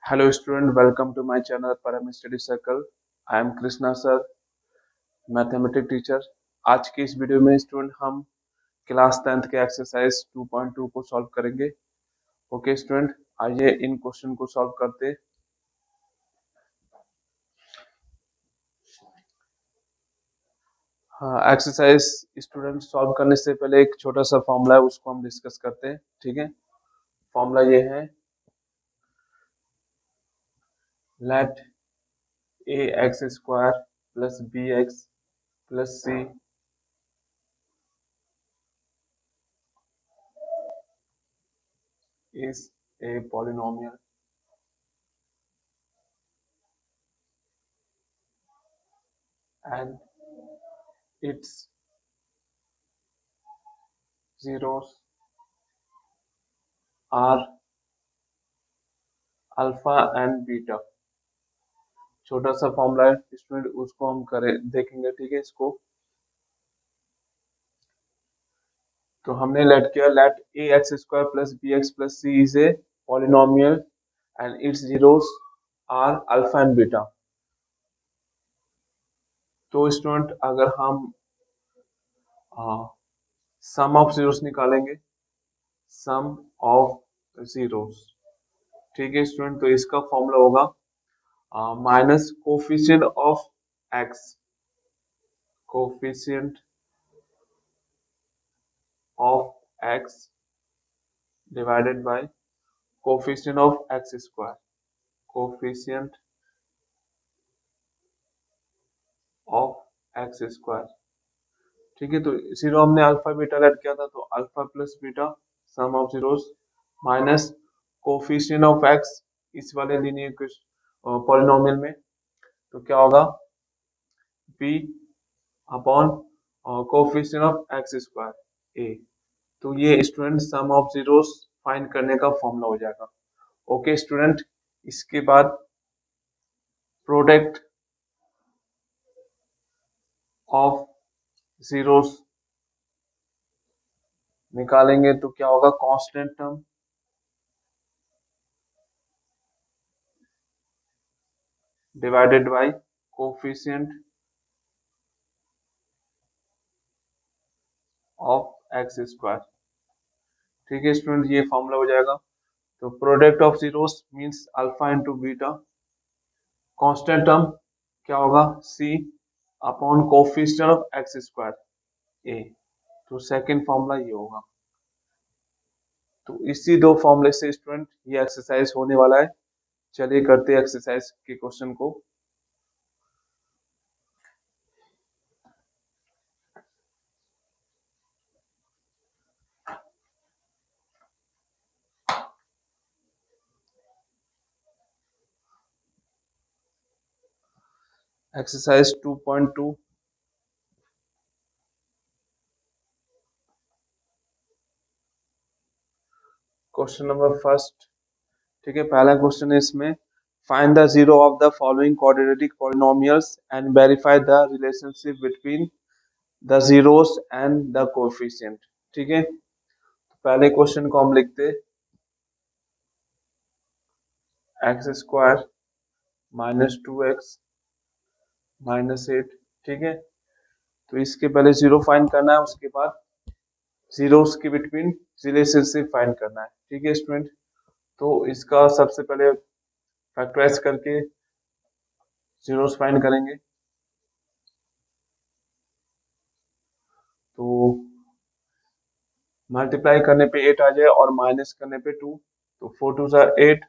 Hello student, welcome to my channel Param Study Circle. I am Krishna sir, mathematics teacher. आज की इस video में student हम class 10th के exercise 2.2 को सॉल्व करेंगे। ओके स्टूडेंट, आइए इन क्वेश्चन को सॉल्व करते। हाँ, एक्सरसाइज स्टूडेंट सॉल्व करने से पहले एक छोटा सा फॉर्मूला है, उसको हम डिस्कस करते हैं। ठीक है, फॉर्मूला ये है, let A X square plus B X plus C is a polynomial and its zeros are alpha and beta. छोटा सा फॉर्मूला है स्टूडेंट, उसको हम करें देखेंगे। ठीक है, इसको तो हमने लेट किया, let A X square plus B X plus C is a polynomial and its zeros are alpha and beta. तो स्टूडेंट अगर हम सम ऑफ जीरोस निकालेंगे, सम ऑफ जीरोस, ठीक है स्टूडेंट, तो इसका फॉर्मूला होगा minus coefficient of x, coefficient of x divided by coefficient of X square, coefficient of X square. ठीक है, तो जीरो हमने अल्फा बीटा लेट किया था, तो alpha plus beta sum of zeros minus coefficient of X इस वाले linear polynomial में, तो क्या होगा B upon coefficient of X square A. तो ये student sum of zeros find करने का फॉर्मूला हो जाएगा। ओके स्टूडेंट, इसके बाद प्रोडक्ट ऑफ जीरोस निकालेंगे तो क्या होगा, constant term divided by coefficient of X square. ठीक है स्टूडेंट, ये फॉर्मूला हो जाएगा। तो product of zeros means alpha into beta, constant term क्या होगा C upon coefficient of X square A. तो सेकंड फॉर्मूला ये होगा। तो इसी दो फॉर्मूले से स्टूडेंट ये एक्सरसाइज होने वाला है। चलिए करते हैं एक्सरसाइज के क्वेश्चन को। Exercise 2.2, question number first. ठीक है, पहला क्वेश्चन है इसमें, find the zero of the following quadratic polynomials and verify the relationship between the zeros and the coefficient. ठीक है, पहले क्वेश्चन को हम लिखते x square minus 2x minus 8। ठीक है, तो इसके पहले जीरो फाइंड करना है, उसके बाद जीरोस के बिटवीन रिलेशनशिप फाइंड करना है। ठीक है स्टूडेंट, तो इसका सबसे पहले फैक्टराइज करके जीरोस फाइंड करेंगे। तो मल्टीप्लाई करने पे 8 आ जाए और माइनस करने पे 2, तो 4 2 जार 8।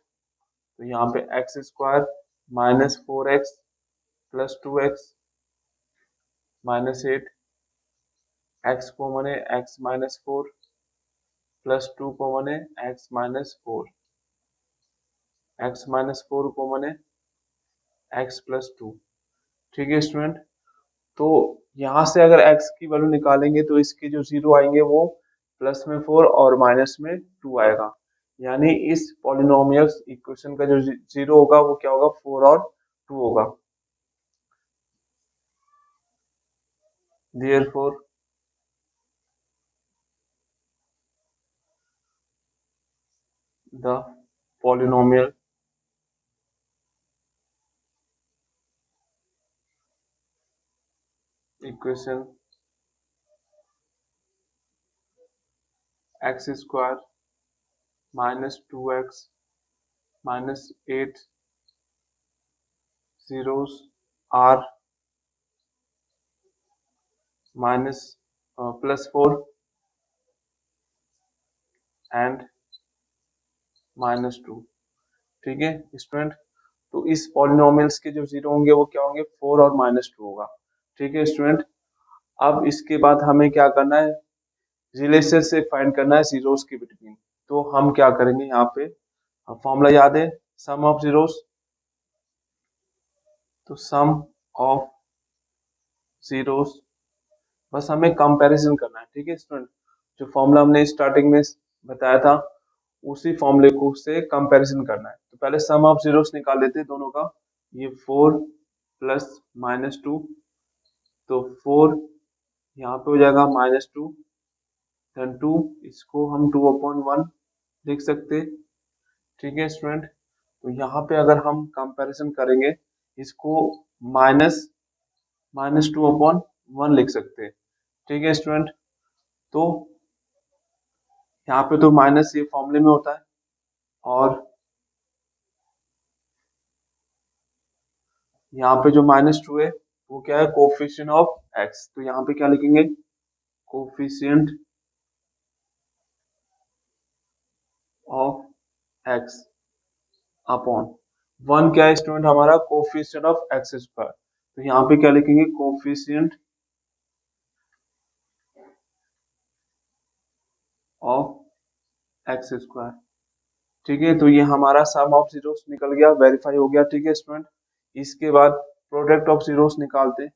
तो यहाँ पे x square minus 4x plus 2x minus 8, x को मने एक्स माइनस 4 प्लस 2 को मने एक्स माइनस 4, एक्स माइनस 4 को मने एक्स प्लस 2। ठीक है स्टूडेंट, तो यहाँ से अगर x की वैल्यू निकालेंगे तो इसके जो जीरो आएंगे वो प्लस में 4 और माइनस में 2 आएगा, यानी इस पॉलिनोमियल इक्वेशन का जो जीरो होगा वो क्या होगा, 4 और 2 होगा। Therefore the polynomial equation x square minus 2x minus 8 zeros r minus plus 4 and minus 2। ठीक है स्टूडेंट, तो इस पॉलिनोमियल्स के जो जीरो होंगे वो क्या होंगे, 4 और माइनस 2 होगा। ठीक है स्टूडेंट, अब इसके बाद हमें क्या करना है, रिलेशन से फाइंड करना है जीरोस के बिटवीन। तो हम क्या करेंगे, यहाँ पे फॉर्मूला याद है, सम ऑफ जीरोस, तो सम ऑफ जीरोस, बस हमें कंपैरिजन करना है। ठीक है स्टूडेंट, जो फॉर्मूला हमने स्टार्टिंग में बताया था उसी फॉर्मूले को से कंपैरिजन करना है। तो पहले सम ऑफ जीरोस निकाल लेते हैं दोनों का, ये 4 प्लस माइनस 2, तो 4 यहाँ पे हो जाएगा माइनस 2, देन 2, इसको हम 2/1 लिख सकते। ठीक है स्टूडेंट, तो यहाँ पे अगर हम कंपैरिजन करेंगे इसको माइनस माइनस 2/1 लिख सकते। ठीक है स्टूडेंट, तो यहाँ पे तो माइनस ये फॉर्मूले में होता है, और यहाँ पे जो माइनस 2 है वो क्या है, कोफिशिएंट ऑफ एक्स। तो यहाँ पे क्या लिखेंगे, कोफिशिएंट ऑफ एक्स अपॉन 1 क्या है स्टूडेंट हमारा, कोफिशिएंट ऑफ एक्स स्क्वायर। तो यहाँ पे क्या लिखेंगे, कोफिशिएंट ऑफ एक्स स्क्वायर। ठीक है, तो ये हमारा सम ऑफ जीरोस निकल गया, वेरीफाई हो गया। ठीक है स्टूडेंट, इसके बाद प्रोडक्ट ऑफ जीरोस निकालते,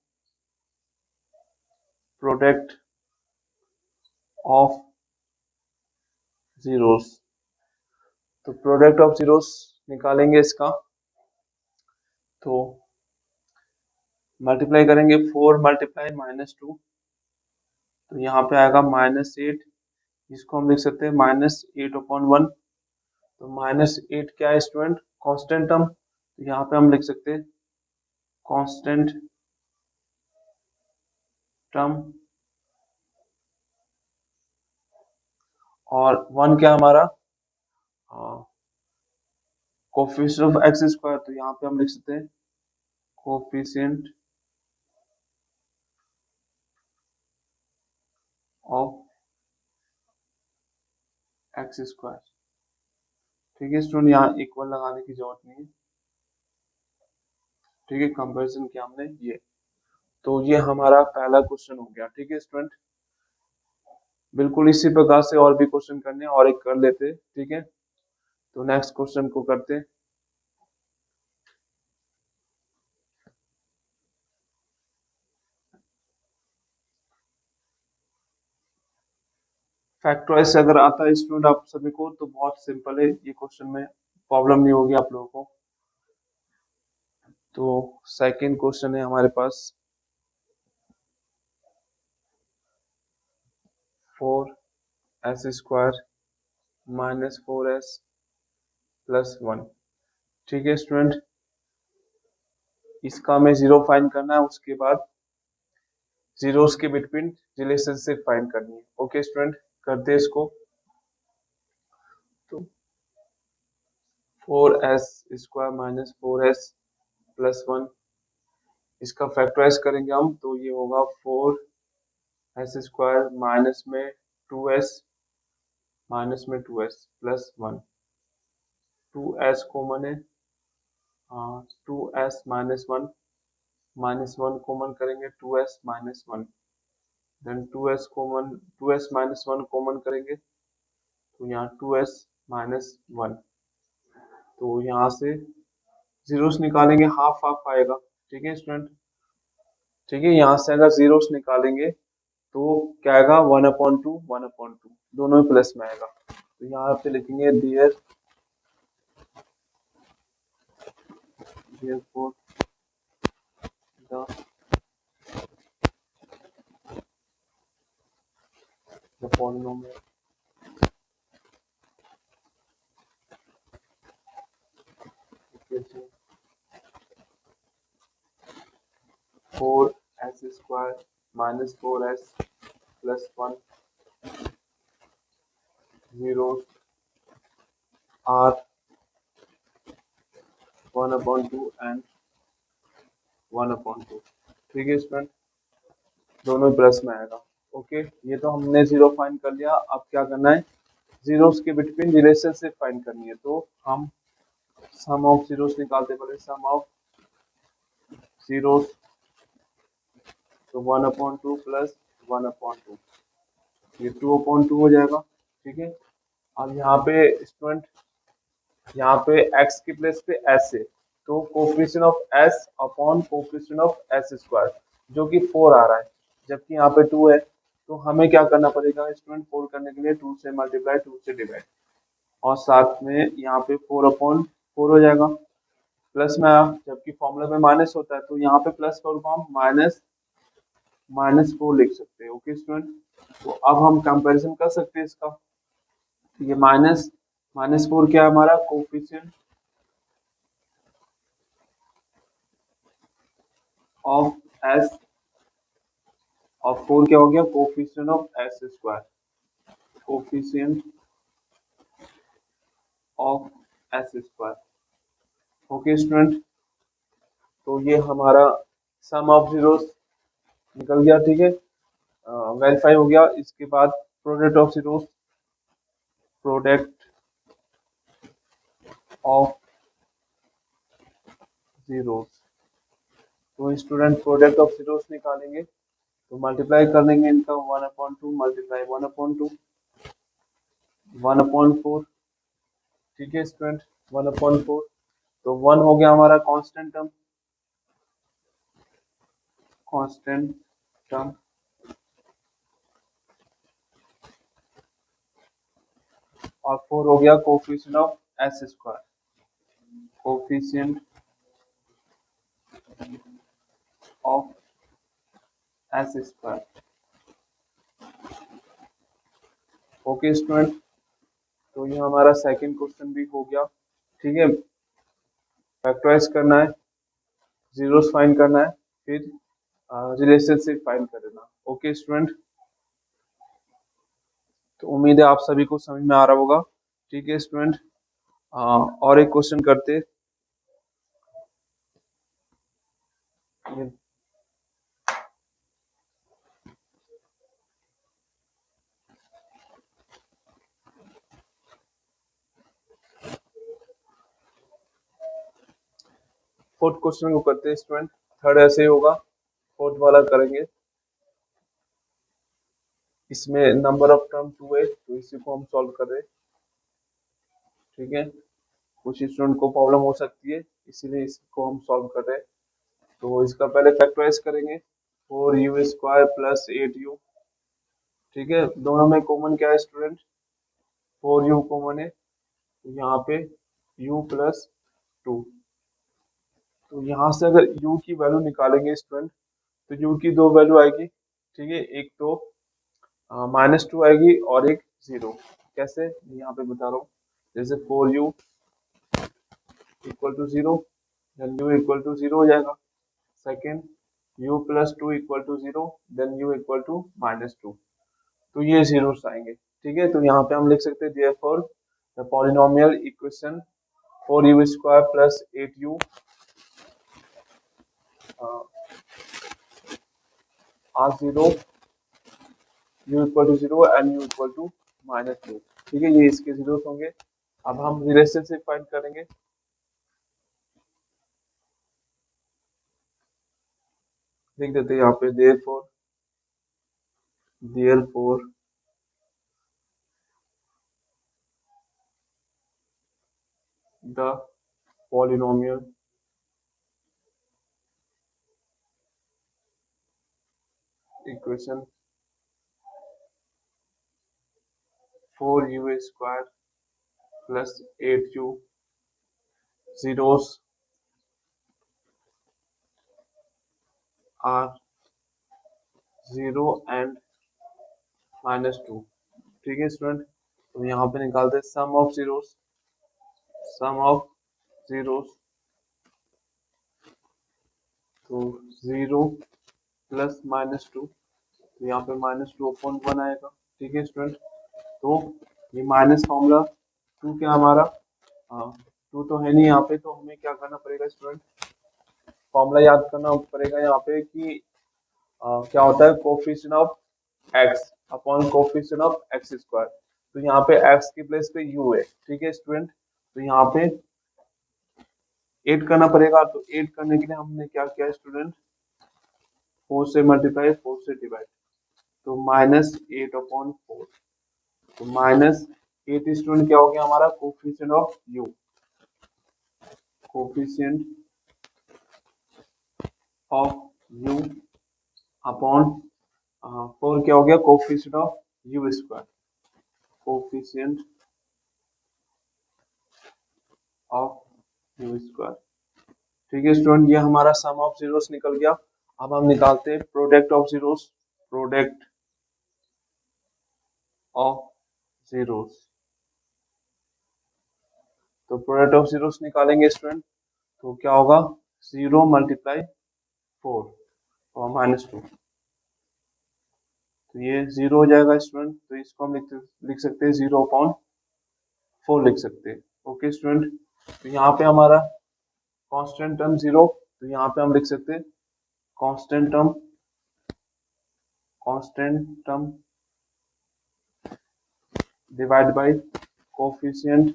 प्रोडक्ट ऑफ जीरोस। तो प्रोडक्ट ऑफ जीरोस निकालेंगे इसका, तो मल्टीप्लाई करेंगे 4 मल्टीप्लाई माइनस 2, तो यहाँ पे आएगा -8, इसको हम लिख सकते हैं -8/1। तो -8 क्या है स्टूडेंट, कांस्टेंट टर्म, तो यहाँ पे हम लिख सकते हैं कांस्टेंट टर्म, और 1 क्या हमारा कोफिशिएंट ऑफ एक्स स्क्वायर, तो यहाँ पे हम लिख सकते हैं कोफिशिएंट ऑफ एक्स स्क्वायर। ठीक है स्टूडेंट, यहाँ इक्वल लगाने की जरूरत नहीं है। ठीक है, कंपैरिजन किया हमने ये, तो ये हमारा पहला क्वेश्चन हो गया। ठीक है स्टूडेंट, बिल्कुल इसी प्रकार से और भी क्वेश्चन करने हैं, और एक कर लेते। ठीक है, तो नेक्स्ट क्वेश्चन को करते। फैक्टराइज से अगर आता है स्टूडेंट आप सभी को, तो बहुत सिंपल है ये क्वेश्चन में, प्रॉब्लम नहीं होगी आप लोगों को। तो सेकंड क्वेश्चन है हमारे पास, 4s² माइनस 4s प्लस 1। ठीक है स्टूडेंट, इसका हमें जीरो फाइंड करना है, उसके बाद जीरोस के बिटवीन रिलेशनशिप फाइंड करनी है। ओके स्टूडेंट, करते हैं इसको। तो 4s² माइनस 4s प्लस 1, इसका फैक्टराइज करेंगे हम, तो ये होगा 4s² माइनस में 2s माइनस में 2s प्लस 1, 2s कॉमन है, हाँ 2s माइनस 1 कॉमन करेंगे, 2s minus 1, then 2s minus 1 common करेंगे, तो यहाँ 2s माइनस 1, तो यहाँ से जीरोस निकालेंगे, हाफ हाफ आएगा। ठीक है स्टूडेंट, ठीक है, यहाँ से अगर जीरोस निकालेंगे तो क्या आएगा, 1/2 1/2, दोनों ही प्लस में आएगा। तो यहाँ पे लिखेंगे therefore the polynomial equation 4s² -4s +1 zeros are 1/2 and 1/2। ठीक है स्टूडेंट, दोनों प्लस में आएगा। ओके, ये तो हमने जीरो फाइंड कर लिया। अब क्या करना है, जीरोस के बिटवीन रिलेशनशिप फाइंड करनी है। तो हम सम ऑफ जीरोस निकालते, पहले सम ऑफ जीरोस, तो 1/2 प्लस 1/2, ये 2/2 हो जाएगा। ठीक है, अब यहाँ पे स्टूडेंट, यहाँ पे x की प्लेस पे s है, तो coefficient of s upon coefficient of s square, जो कि 4 आ रहा है, जबकि यहाँ पे 2 है। तो हमें क्या करना पड़ेगा स्टूडेंट, 4 करने के लिए 2 से मल्टीप्लाई, 2 से डिवाइड, और साथ में यहाँ पे 4/4 हो जाएगा। प्लस में आया, जबकि फॉर्मूला में माइनस होता है, तो यहाँ पे प्लस 4 को हम -4 लिख सकते हैं। ओके स्टूडेंट, तो अब हम कंपैरिजन कर सकते हैं इसका। तो ये -4 क्या है हमारा, कोफिशिएंट ऑफ s, और 4 क्या हो गया, coefficient of s square, coefficient of s square. Okay student, तो ये हमारा सम ऑफ जीरोस निकल गया। ठीक है, वेरीफाई हो गया। इसके बाद product of zeros, product of zeros, तो स्टूडेंट प्रोडक्ट ऑफ जीरोस निकालेंगे, तो मल्टीप्लाई कर देंगे इनका, 1/2 मल्टीप्लाई 1/2, 1/4। ठीक है स्टूडेंट, 1/4, तो 1 हो गया हमारा कांस्टेंट टर्म, और 4 हो गया coefficient of s square, coefficient of s square. Okay student, तो ये हमारा सेकंड क्वेश्चन भी हो गया। ठीक है, फैक्टराइज करना है, जीरोस फाइंड करना है, फिर रिलेशनशिप फाइंड कर देना। ओके स्टूडेंट, तो उम्मीद है आप सभी को समझ में आ रहा होगा। ठीक है स्टूडेंट, और एक क्वेश्चन करते, ये फोर्थ क्वेश्चन को करते हैं स्टूडेंट। थर्ड ऐसे ही होगा, फोर्थ वाला करेंगे। इसमें नंबर ऑफ टर्म 2 है, तो इसी को हम सॉल्व कर रहे हैं। ठीक है, कुछ स्टूडेंट को प्रॉब्लम हो सकती है, इसीलिए इसको हम सॉल्व कर रहे हैं। तो इसका पहले फैक्टराइज करेंगे, 4u² प्लस 8u। ठीक है, दोनों में कॉमन क्या है स्टूडेंट, 4u कॉमन है, तो यहाँ पे u प्लस 2। तो यहाँ से अगर u की वैल्यू निकालेंगे स्टूडेंट, तो u की दो वैल्यू आएगी। ठीक है, एक तो -2 आएगी और एक 0। कैसे, यहाँ पे बता रहा हूँ, जैसे 4u equal to 0, then u equal to 0 हो जाएगा। Second, u plus 2 equal to 0, then u equal to -2, तो ये जीरोस आएंगे। ठीक है, तो यहाँ पे हम लिख सकते हैं therefore the polynomial equation 4u² plus 8u are 0, u equal to 0 and u equal to -2। ठीक है, ये इसके जीरोस होंगे। अब हम रिलेशनशिप फाइंड करेंगे। लिख देते हैं यहाँ पे therefore the polynomial equation 4u² plus 8u zeros are 0 and -2। ठीक है स्टूडेंट, तो यहाँ पे निकालते हैं sum of zeros, sum of zeros, तो 0 प्लस -2, तो यहाँ पे -2/1 आएगा। ठीक है स्टूडेंट, तो ये माइनस फॉर्मूला 2 क्या हमारा, हाँ 2 तो है नहीं यहाँ पे, तो हमें क्या करना पड़ेगा स्टूडेंट, फॉर्मूला याद करना पड़ेगा यहाँ पे कि क्या होता है, coefficient of x upon coefficient of X square. तो यहाँ पे एक्स की प्लेस पे यू है। ठीक है स्टूडेंट, तो यहाँ पे 8 करना पड़ेगा। तो 8 करने के लिए हमने क्या किया स्टूडेंट, 4 से मल्टीप्लाई, 4 से डिवाइड, तो -8/4। तो -8 स्टूडेंट क्या हो गया हमारा, coefficient of you, coefficient of you upon 4 क्या हो गया, coefficient of you square, coefficient of you square. ठीक है स्टूडेंट, ये हमारा सम ऑफ जीरोस निकल गया। अब हम निकालते हैं product of zeros, product of zeros. तो प्रोडक्ट ऑफ जीरोस निकालेंगे स्टूडेंट, तो क्या होगा, 0 × 4 और -2, तो ये 0 हो जाएगा स्टूडेंट। तो इसको हम लिख सकते हैं 0/4 लिख सकते हैं। ओके स्टूडेंट, तो यहाँ पे हमारा कांस्टेंट टर्म 0, तो यहाँ पे हम लिख सकते हैं constant term, constant term divide by coefficient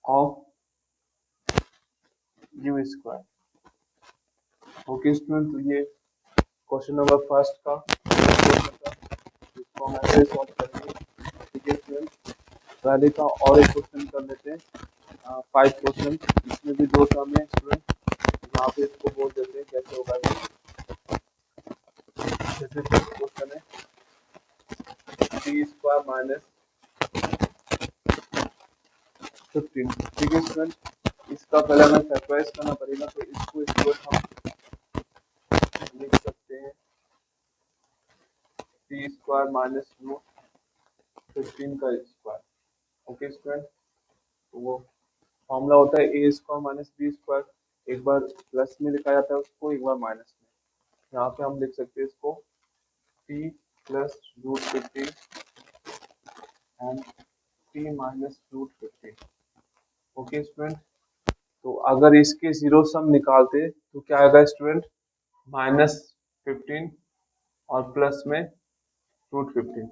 of you square. Okay student, तो ये क्वेश्चन नंबर फर्स्ट का क्वेश्चन था, इसको हम ऐसे सॉल्व करेंगे। ठीक है स्टूडेंट, पहले का और एक क्वेश्चन कर लेते हैं, 5 क्वेश्चन, इसमें भी 2 टर्म है स्टूडेंट, यहाँ पे इसको बोल देते हैं कैसे होगा ये। जैसे क्वेश्चन है t² -15। ठीक है स्टूडेंट, इसका पहले हमें फैक्टराइज करना पड़ेगा, तो इसको स्टूडेंट हम लिख सकते हैं t² -15 का स्क्वायर। ओके स्टूडेंट, तो वो फॉर्मूला होता है a² - b², एक बार प्लस में लिखा जाता है उसको, एक बार माइनस में। यहाँ पे हम लिख सकते हैं इसको t + √15 and t - √15। Okay student, तो अगर इसके जीरो सम निकालते तो क्या आएगा स्टूडेंट, -15 और प्लस में √15।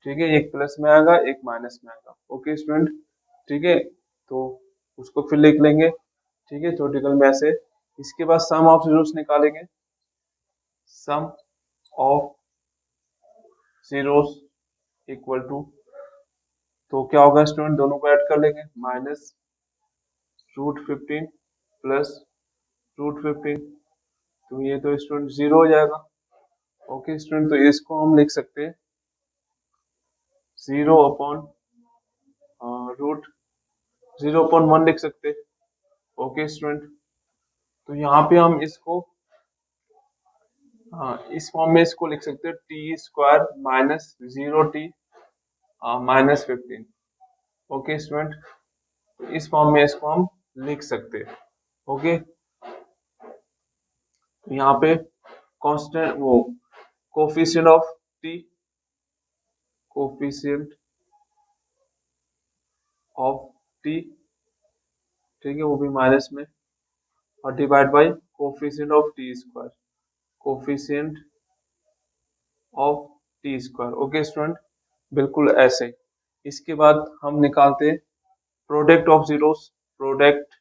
ठीक है, एक प्लस में आएगा, एक माइनस में आएगा। ओके स्टूडेंट, ठीक है, तो उसको फिर लिख लेंगे। ठीक है, थ्योरेटिकल में ऐसे। इसके बाद सम ऑफ जीरोस निकालेंगे, सम ऑफ जीरोस इक्वल टू, तो क्या होगा स्टूडेंट, दोनों को ऐड कर लेंगे, -√15 प्लस √15, तो ये तो स्टूडेंट 0 हो जाएगा। ओके स्टूडेंट, तो इसको हम लिख सकते हैं 0/√0/1 लिख सकते हैं। ओके स्टूडेंट, तो यहाँ पे हम इसको, हाँ इस फॉर्म में इसको लिख सकते हैं t² - 0t -15। ओके स्टूडेंट, इस फॉर्म में इसको हम लिख सकते हैं। ओके, तो यहाँ पे कांस्टेंट वो coefficient of t, coefficient of t, ठीक है, वो भी माइनस में, और divide by coefficient of t², coefficient of t²। Okay student, बिल्कुल ऐसे। इसके बाद हम निकालते हैं product of zeros, product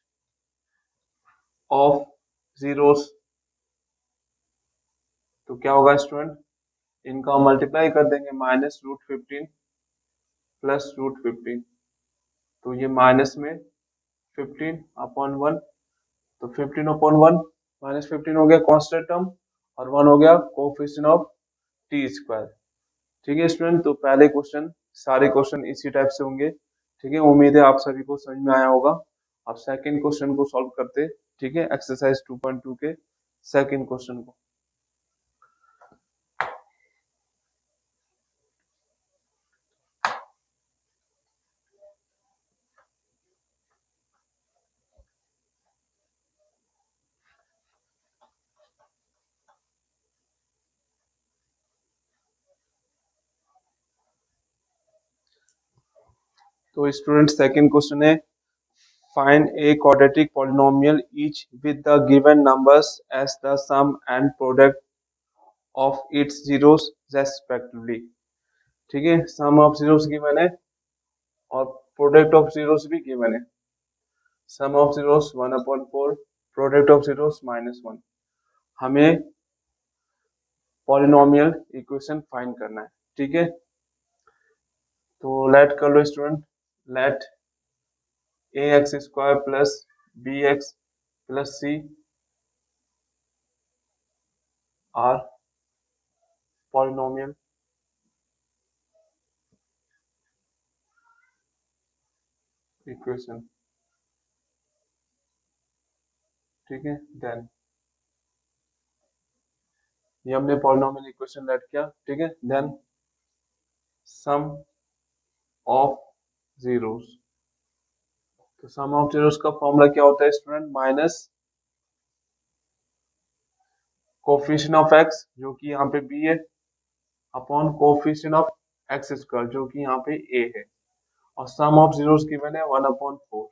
of zeros, तो क्या होगा स्टूडेंट, इनका मल्टीप्लाई कर देंगे, -√15 प्लस √15, तो ये माइनस में 15/1, तो 15/1 -15 हो गया कांस्टेंट टर्म, और 1 हो गया कोफिशिएंट ऑफ t²। ठीक है स्टूडेंट, तो पहले क्वेश्चन, सारे क्वेश्चन इसी टाइप से होंगे। ठीक है, उम्मीद है आप सभी को समझ में आया होगा। अब सेकंड क्वेश्चन को सॉल्व करते। ठीक है, एक्सरसाइज 2.2 के सेकंड क्वेश्चन को। तो स्टूडेंट सेकंड क्वेश्चन है find a quadratic polynomial each with the given numbers as the sum and product of its zeros respectively. ठीक है, सम ऑफ जीरोस गिवन है और प्रोडक्ट ऑफ जीरोस भी given है। Sum of zeros 1/4, product of zeros -1। हमें polynomial equation find करना है। ठीक है, तो लेट कर लो student, let ax² plus bx plus c are polynomial equation. ठीक है, देन ये हमने पॉलिनोमियल इक्वेशन लेट किया। ठीक है, देन सम ऑफ जीरोस। तो सम ऑफ जीरोस का फॉर्मूला क्या होता है student? Minus coefficient of X जो कि यहाँ पे b है अपॉन कोफिशिएंट ऑफ x² जो कि यहाँ पे a है, और सम ऑफ जीरोस गिवन है 1/4।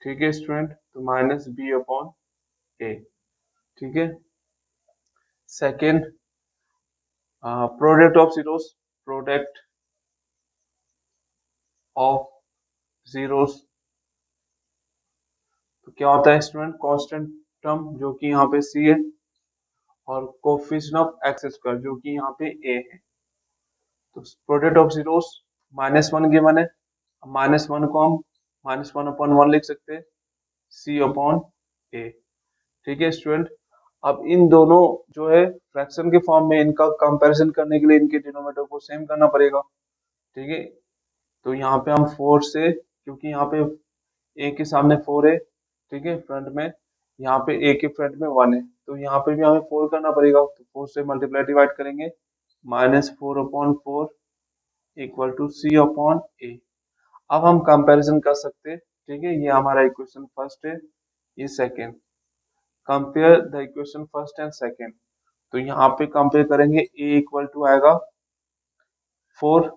ठीक है स्टूडेंट, तो माइनस b/a। ठीक है, second product of zeros, product of zeros तो क्या होता है स्टूडेंट? कांस्टेंट टर्म जो कि यहाँ पे c है और कोफिशिएंट ऑफ x² जो कि यहाँ पे a है। तो प्रोडक्ट ऑफ जीरोस -1 गिवन है, -1 को हम -1/1 लिख सकते हैं, c/a। ठीक है स्टूडेंट, अब इन दोनों जो है फ्रैक्शन के फॉर्म में, इनका कंपैरिजन करने के लिए इनके डिनोमिनेटर को सेम करना पड़ेगा। ठीक है, तो यहाँ पे हम 4 से, क्योंकि यहाँ पे a के सामने 4 है, ठीक है फ्रंट में, यहाँ पे a के फ्रंट में 1 है, तो यहाँ पे भी हमें 4 करना पड़ेगा। तो 4 से मल्टीप्लाई डिवाइड करेंगे, -4/4 इक्वल टू c/a। अब हम कंपैरिजन कर सकते हैं। ठीक है, ये हमारा इक्वेशन फर्स्ट है, ये second. Compare the equation first and second. तो यहाँ पे कंपेयर करेंगे, a इक्वल टू आएगा 4,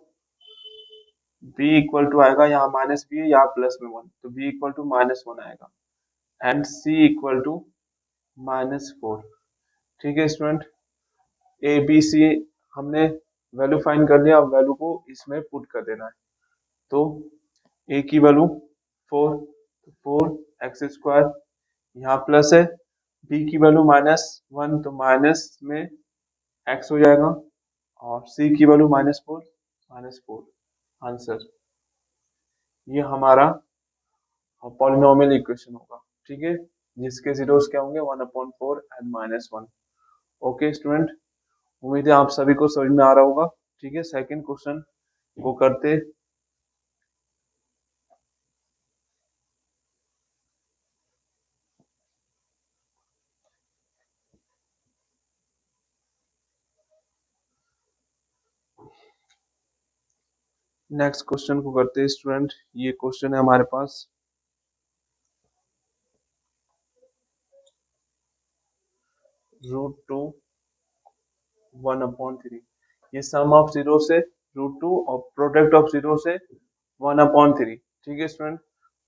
b इक्वल टू आएगा, यहाँ माइनस b है, यहाँ प्लस में 1, तो b इक्वल टू -1 आएगा, एंड c इक्वल टू -4। ठीक है स्टूडेंट, ए बी सी हमने वैल्यू फाइंड कर लिया, अब वैल्यू को इसमें पुट कर देना है। तो a की वैल्यू 4, तो 4x², यहाँ प्लस है, b की वैल्यू -1, तो माइनस में x हो जाएगा, और c की वैल्यू -4 आंसर। ये हमारा पॉलिनोमियल इक्वेशन होगा। ठीक है, जिसके जीरोस क्या होंगे? 1/4 एंड -1। ओके स्टूडेंट, उम्मीद है आप सभी को समझ में आ रहा होगा। ठीक है, सेकंड क्वेश्चन को करते। नेक्स्ट क्वेश्चन को करते हैं स्टूडेंट। ये क्वेश्चन है हमारे पास, √2 1/3। ये सम ऑफ जीरो से √2 और प्रोडक्ट ऑफ जीरो से 1/3। ठीक है स्टूडेंट,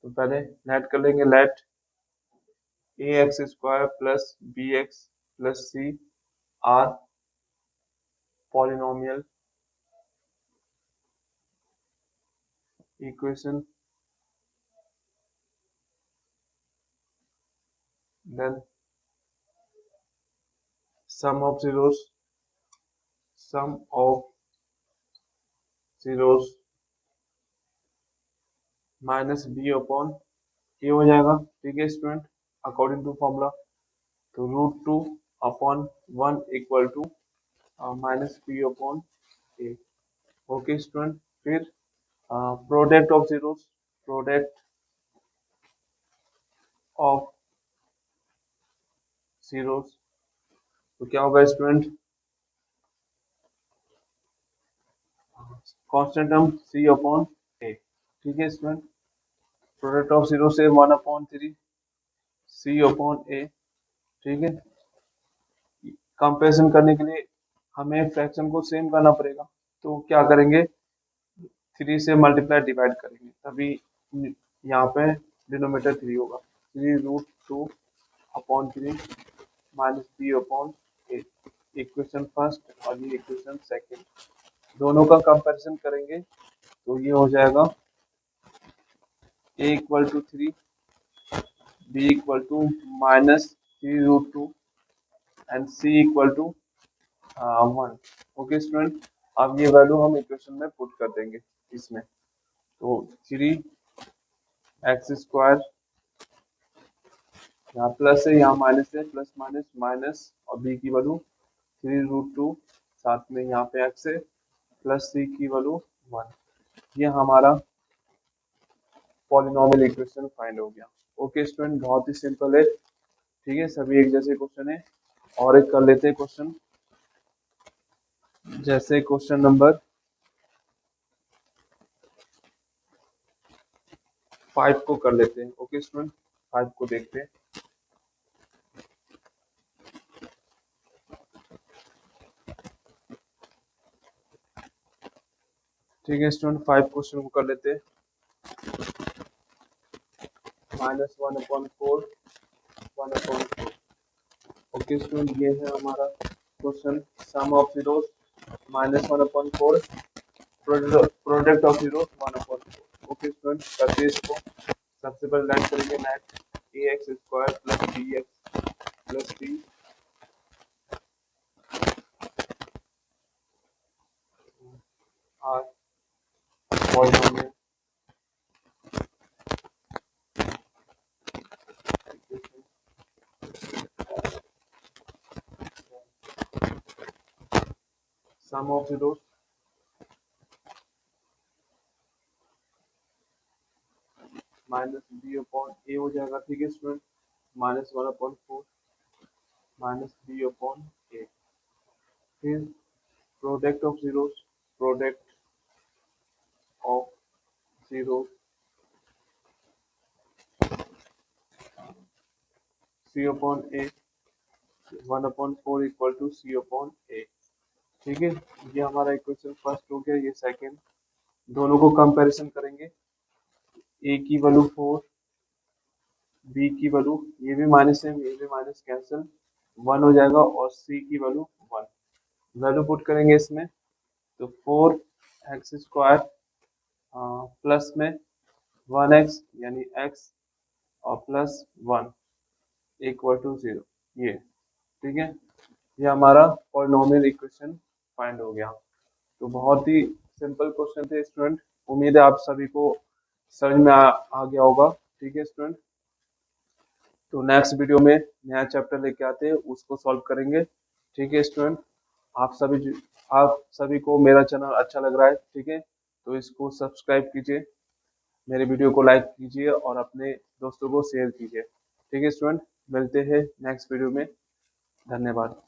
तो पहले लेट कर लेंगे, let ax² plus bx plus c are polynomial equation. Then sum of zeros, sum of zeros -b/a हो जाएगा। ठीक है स्टूडेंट, अकॉर्डिंग टू फॉर्मूला। तो √2/1 equal to -b/a। Okay student, फिर product of zeros, product of zeros तो क्या होगा student? Constant term c/a। ठीक है स्टूडेंट, प्रोडक्ट ऑफ जीरो से 1/3 c/a। ठीक है, कंपेरिजन करने के लिए हमें फ्रैक्शन को सेम करना पड़ेगा, तो क्या करेंगे? 3 से मल्टीप्लाई डिवाइड करेंगे तभी यहाँ पे डिनोमिनेटर 3 होगा। 3√2 अपॉन 3 माइनस बी अपॉन ए, इक्वेशन फर्स्ट और ये इक्वेशन सेकेंड, दोनों का कंपैरिजन करेंगे तो ये हो जाएगा a equal to 3, b equal to -3√2 and c equal to 1। Okay student, अब ये वैल्यू हम इक्वेशन में पुट कर देंगे इसमें। तो 3x², यहाँ प्लस है यहाँ माइनस है, प्लस माइनस माइनस, और b की वैल्यू 3√2, साथ में यहाँ पे x है, प्लस c की वैल्यू 1। ये हमारा पॉलिनॉमियल इक्वेशन फाइंड हो गया। ओके स्टूडेंट, बहुत ही सिंपल है, ठीक है, सभी एक जैसे क्वेश्चन है। और एक कर लेते हैं क्वेश्चन, जैसे क्वेश्चन नंबर 5 को कर लेते हैं। ओके स्टूडेंट, 5 को देखते हैं। ठीक है स्टूडेंट, 5 क्वेश्चन को कर लेते हैं। -1/4, 1/4। ओके स्टूडेंट, ये है हमारा question. Sum of zeros -1/4, product of zeros 1/4। Okay student, करते हैं इसको। सबसे पहले लाइन करेंगे नेट ax² plus bx plus c r polynomial sum of zeros minus B upon A हो जाएगा। ठीक है student, -1/4 minus B upon A. फिर product of zeros, product of zero C upon A, 1/4 equal to C upon A. ठीक है, ये हमारा equation first हो गया। ये सेकंड, दोनों को कंपैरिजन करेंगे। ए की वैल्यू 4, बी की वैल्यू, ये भी माइनस है ये भी माइनस, कैंसिल, 1 हो जाएगा, और सी की वैल्यू 1। वैल्यू पुट करेंगे इसमें तो 4x² प्लस में 1x यानी x और प्लस 1 इक्वल टू 0। ये ठीक है, ये हमारा पॉलिनॉमियल इक्वेशन फाइंड हो गया। तो बहुत ही सिंपल क्वेश्चन थे स्टूडेंट, उम्मीद है आप सभी को समझ में आ गया होगा। ठीक है स्टूडेंट, तो नेक्स्ट वीडियो में नया चैप्टर लेके आते हैं, उसको सॉल्व करेंगे। ठीक है स्टूडेंट, आप सभी को मेरा चैनल अच्छा लग रहा है, ठीक है, तो इसको सब्सक्राइब कीजिए, मेरे वीडियो को लाइक कीजिए और अपने दोस्तों को शेयर कीजिए। ठीक है स्टूडेंट, मिलते हैं नेक्स्ट वीडियो में। धन्यवाद।